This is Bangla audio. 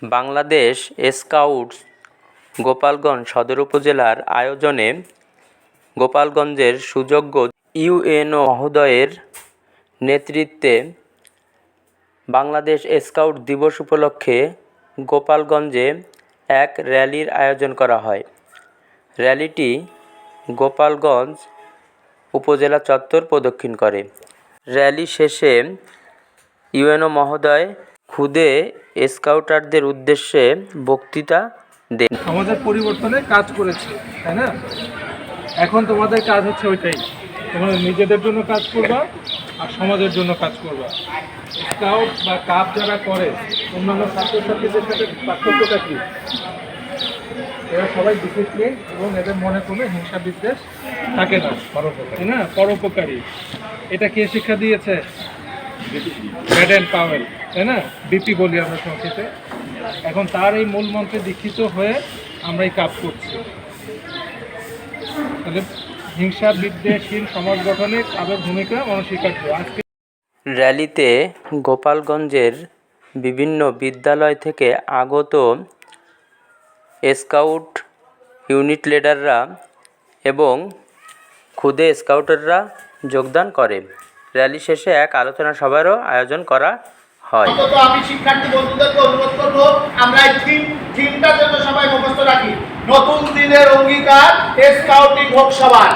বাংলাদেশ স্কাউটস গোপালগঞ্জ সদর উপজেলার আয়োজনে গোপালগঞ্জের সুযোগ্য ইউএনও মহোদয়ের নেতৃত্বে বাংলাদেশ স্কাউট দিবস উপলক্ষে গোপালগঞ্জে এক র্যালির আয়োজন করা হয়। র্যালিটি গোপালগঞ্জ উপজেলা চত্বর প্রদক্ষিণ করে। র্যালি শেষে ইউএনও মহোদয় খুদে স্কাউটারদের উদ্দেশ্যে বক্তৃতা দেন। আমাদের পরিবর্তনে কাজ করেছে, তাই না? এখন তোমাদের কাজ হচ্ছে ওইটাই, তোমাদের নিজেদের জন্য কাজ করবা আর সমাজের জন্য কাজ করবা। স্কাউট বা কাপ যারা করে অন্যান্য ছাত্রছাত্রীদের সাথে পার্থক্যটা কি? এরা সবাই ডিসিপ্লিন এবং এদের মনে কোনো হিংসা বিদ্বেষ থাকে না, তাই না? পরোপকারী। এটা কে শিক্ষা দিয়েছে? ব্যাডেন পাওয়েল, তাই না? বিপি বলি আমরা সংক্ষেপে। এখন তার এই মূল মন্ত্রে দীক্ষিত হয়ে আমরা এই কাজ করছি। তাহলে হিংসা বিদ্বেষহীন সমাজ গঠনে তাদের ভূমিকা অনস্বীকার্য। আজকে র্যালিতে গোপালগঞ্জের বিভিন্ন বিদ্যালয় থেকে আগত স্কাউট ইউনিট লিডাররা এবং খুদে স্কাউটাররা যোগদান করে। র্যালি শেষে এক আলোচনা সভারও আয়োজন করা হয়। আমি শিক্ষার্থী বন্ধুদেরকে অনুরোধ করবো, আমরা এই থিমটা যেন সবাই মুখস্থ রাখি। নতুন দিনের অঙ্গীকার, স্কাউটিং হোক সবার।